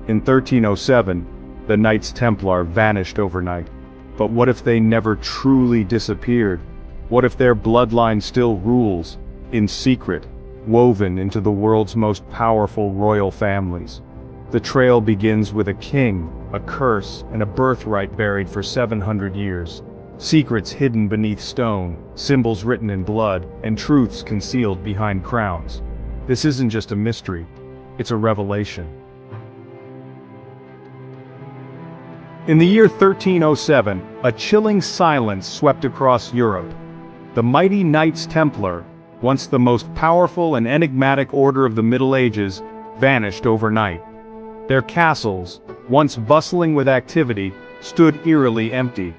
In 1307, the Knights Templar vanished overnight. But what if they never truly disappeared? What if their bloodline still rules, in secret, woven into the world's most powerful royal families? The trail begins with a king, a curse, and a birthright buried for 700 years. Secrets hidden beneath stone, symbols written in blood, and truths concealed behind crowns. This isn't just a mystery, it's a revelation. In the year 1307, a chilling silence swept across Europe. The mighty Knights Templar, once the most powerful and enigmatic order of the Middle Ages, vanished overnight. Their castles, once bustling with activity, stood eerily empty.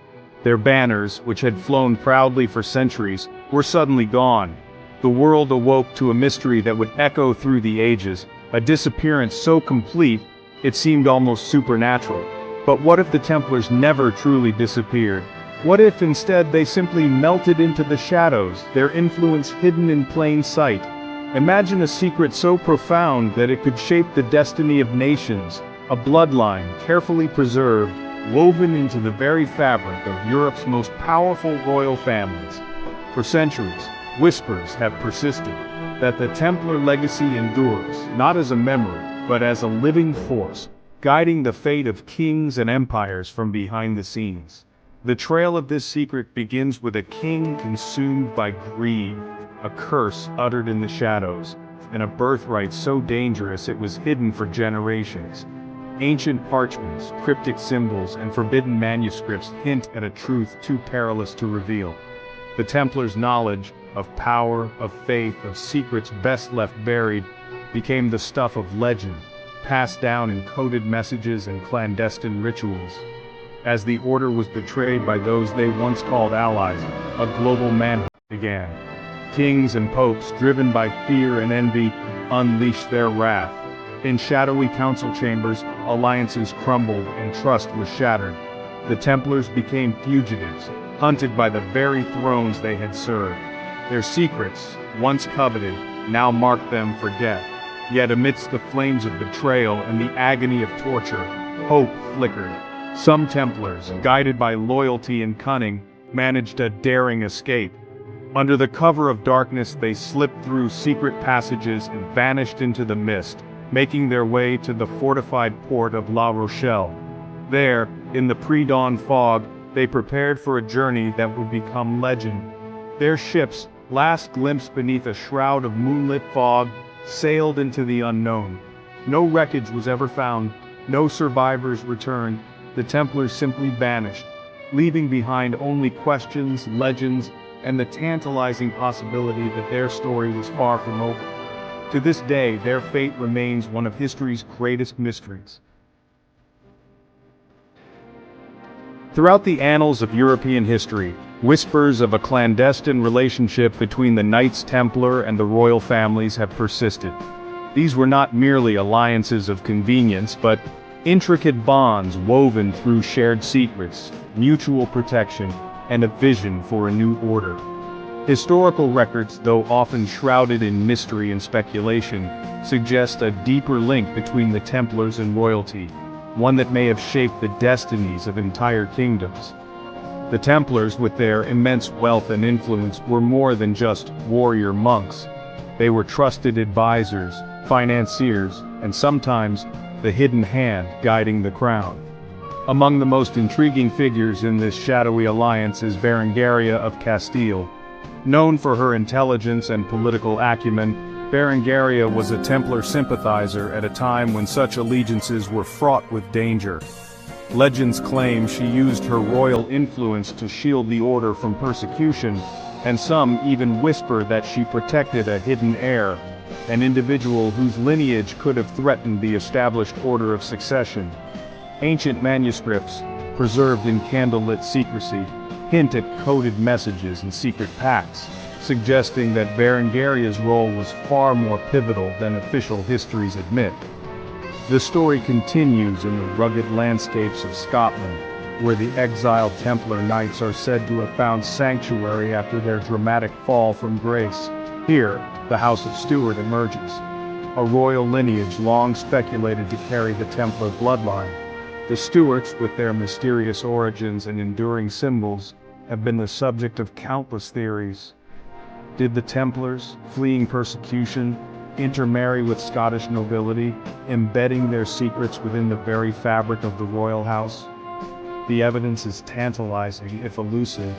Their banners, which had flown proudly for centuries, were suddenly gone. The world awoke to a mystery that would echo through the ages, a disappearance so complete, it seemed almost supernatural. But what if the Templars never truly disappeared? What if instead they simply melted into the shadows, their influence hidden in plain sight? Imagine a secret so profound that it could shape the destiny of nations, a bloodline carefully preserved, woven into the very fabric of Europe's most powerful royal families. For centuries, whispers have persisted that the Templar legacy endures, not as a memory, but as a living force, guiding the fate of kings and empires from behind the scenes. The trail of this secret begins with a king consumed by greed, a curse uttered in the shadows, and a birthright so dangerous it was hidden for generations. Ancient parchments, cryptic symbols, and forbidden manuscripts hint at a truth too perilous to reveal. The Templars' knowledge of power, of faith, of secrets best left buried, became the stuff of legend, passed down in coded messages and clandestine rituals. As the order was betrayed by those they once called allies, a global manhunt began. Kings and popes, driven by fear and envy, unleashed their wrath. In shadowy council chambers, alliances crumbled and trust was shattered. The Templars became fugitives, hunted by the very thrones they had served. Their secrets, once coveted, now marked them for death. Yet amidst the flames of betrayal and the agony of torture, hope flickered. Some Templars, guided by loyalty and cunning, managed a daring escape. Under the cover of darkness, they slipped through secret passages and vanished into the mist, making their way to the fortified port of La Rochelle. There, in the pre-dawn fog, they prepared for a journey that would become legend. Their ships, last glimpsed beneath a shroud of moonlit fog, sailed into the unknown. No wreckage was ever found, no survivors returned. The Templars simply vanished, leaving behind only questions, legends, and the tantalizing possibility that their story was far from over. To this day, their fate remains one of history's greatest mysteries. Throughout the annals of European history, whispers of a clandestine relationship between the Knights Templar and the royal families have persisted. These were not merely alliances of convenience, but intricate bonds woven through shared secrets, mutual protection, and a vision for a new order. Historical records, though often shrouded in mystery and speculation, suggest a deeper link between the Templars and royalty, one that may have shaped the destinies of entire kingdoms. The Templars, with their immense wealth and influence, were more than just warrior monks. They were trusted advisors, financiers, and sometimes the hidden hand guiding the crown. Among the most intriguing figures in this shadowy alliance is Berengaria of Castile. Known for her intelligence and political acumen, Berengaria was a Templar sympathizer at a time when such allegiances were fraught with danger. Legends claim she used her royal influence to shield the order from persecution, and some even whisper that she protected a hidden heir, an individual whose lineage could have threatened the established order of succession. Ancient manuscripts, preserved in candlelit secrecy, hint at coded messages and secret pacts, suggesting that Berengaria's role was far more pivotal than official histories admit. The story continues in the rugged landscapes of Scotland, where the exiled Templar Knights are said to have found sanctuary after their dramatic fall from grace. Here, the House of Stuart emerges. a royal lineage long speculated to carry the Templar bloodline. The Stuarts, with their mysterious origins and enduring symbols, have been the subject of countless theories. Did the Templars, fleeing persecution, intermarry with Scottish nobility, embedding their secrets within the very fabric of the royal house? The evidence is tantalizing, if elusive.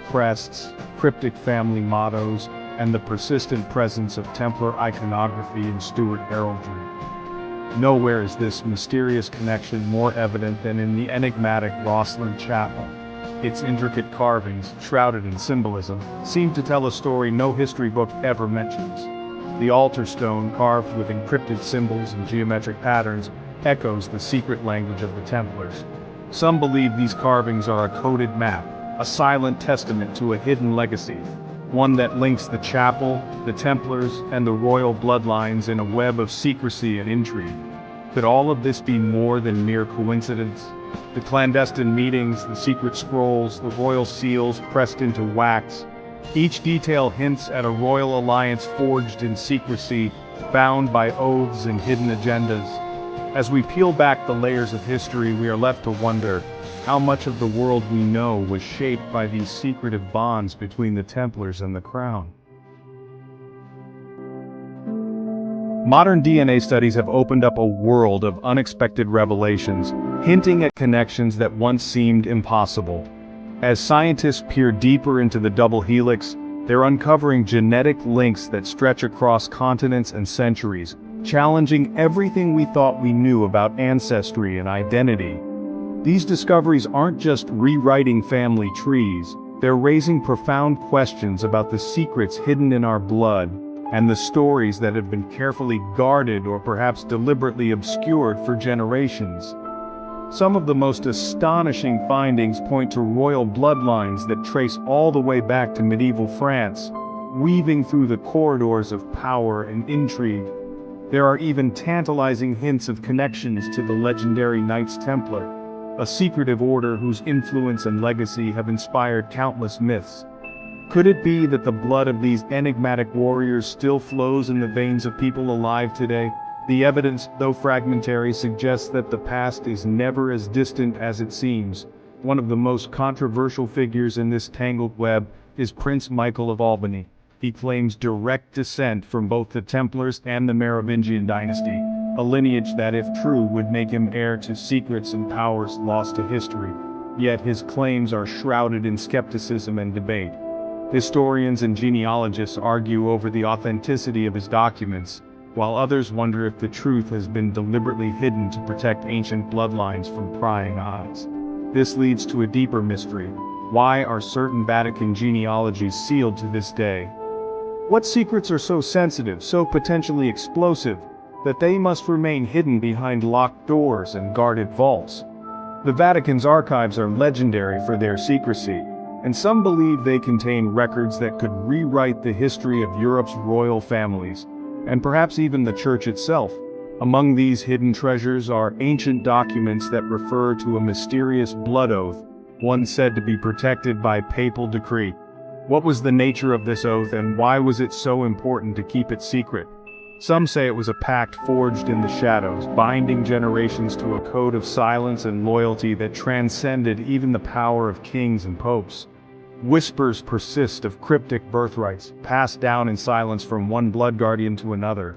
Crests, cryptic family mottos, and the persistent presence of Templar iconography in Stuart heraldry. Nowhere is this mysterious connection more evident than in the enigmatic Rosslyn Chapel. Its intricate carvings, shrouded in symbolism, seem to tell a story no history book ever mentions. The altar stone, carved with encrypted symbols and geometric patterns, echoes the secret language of the Templars. Some believe these carvings are a coded map, a silent testament to a hidden legacy, one that links the chapel, the Templars, and the royal bloodlines in a web of secrecy and intrigue. Could all of this be more than mere coincidence? The clandestine meetings, the secret scrolls, the royal seals pressed into wax. Each detail hints at a royal alliance forged in secrecy, bound by oaths and hidden agendas. As we peel back the layers of history, we are left to wonder how much of the world we know was shaped by these secretive bonds between the Templars and the Crown. Modern DNA studies have opened up a world of unexpected revelations, hinting at connections that once seemed impossible. As scientists peer deeper into the double helix, they're uncovering genetic links that stretch across continents and centuries, challenging everything we thought we knew about ancestry and identity. These discoveries aren't just rewriting family trees, they're raising profound questions about the secrets hidden in our blood, and the stories that have been carefully guarded or perhaps deliberately obscured for generations. Some of the most astonishing findings point to royal bloodlines that trace all the way back to medieval France, weaving through the corridors of power and intrigue. There are even tantalizing hints of connections to the legendary Knights Templar, a secretive order whose influence and legacy have inspired countless myths. Could it be that the blood of these enigmatic warriors still flows in the veins of people alive today? The evidence, though fragmentary, suggests that the past is never as distant as it seems. One of the most controversial figures in this tangled web is Prince Michael of Albany. He claims direct descent from both the Templars and the Merovingian dynasty, a lineage that, if true, would make him heir to secrets and powers lost to history. Yet his claims are shrouded in skepticism and debate. Historians and genealogists argue over the authenticity of his documents, while others wonder if the truth has been deliberately hidden to protect ancient bloodlines from prying eyes. This leads to a deeper mystery. Why are certain Vatican genealogies sealed to this day? What secrets are so sensitive, so potentially explosive, that they must remain hidden behind locked doors and guarded vaults? The Vatican's archives are legendary for their secrecy, and some believe they contain records that could rewrite the history of Europe's royal families, and perhaps even the Church itself. Among these hidden treasures are ancient documents that refer to a mysterious blood oath, one said to be protected by papal decree. What was the nature of this oath, and why was it so important to keep it secret? Some say it was a pact forged in the shadows, binding generations to a code of silence and loyalty that transcended even the power of kings and popes. Whispers persist of cryptic birthrights, passed down in silence from one blood guardian to another.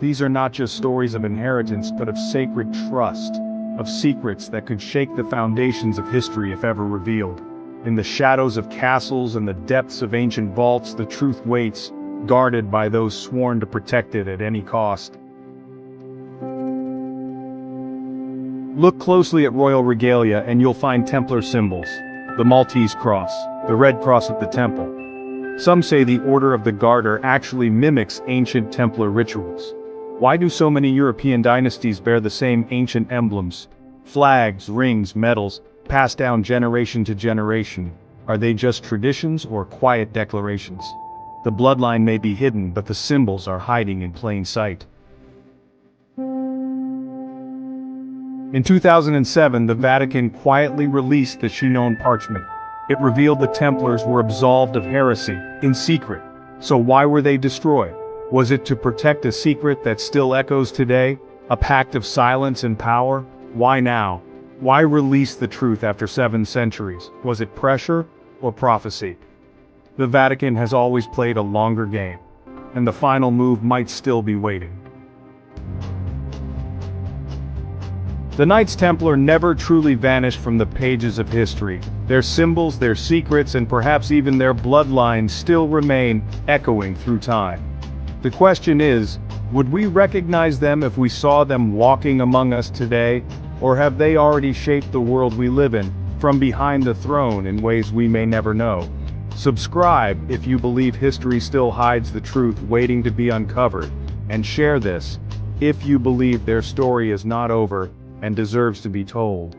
These are not just stories of inheritance, but of sacred trust, of secrets that could shake the foundations of history if ever revealed. In the shadows of castles and the depths of ancient vaults, the truth waits, guarded by those sworn to protect it at any cost. Look closely at royal regalia and you'll find Templar symbols. The Maltese cross, the red cross at the temple. Some say the Order of the Garter actually mimics ancient Templar rituals. Why do so many European dynasties bear the same ancient emblems? Flags, rings, medals, passed down generation to generation. Are they just traditions or quiet declarations? The bloodline may be hidden, but the symbols are hiding in plain sight. In 2007, the Vatican quietly released the Chinon parchment. It revealed the Templars were absolved of heresy, in secret. So why were they destroyed? Was it to protect a secret that still echoes today? A pact of silence and power? Why now? Why release the truth after 7 centuries? Was it pressure or prophecy? The Vatican has always played a longer game, and the final move might still be waiting. The Knights Templar never truly vanished from the pages of history. Their symbols, their secrets, and perhaps even their bloodlines still remain, echoing through time. The question is, would we recognize them if we saw them walking among us today, or have they already shaped the world we live in, from behind the throne in ways we may never know? Subscribe if you believe history still hides the truth waiting to be uncovered, and share this if you believe their story is not over and deserves to be told.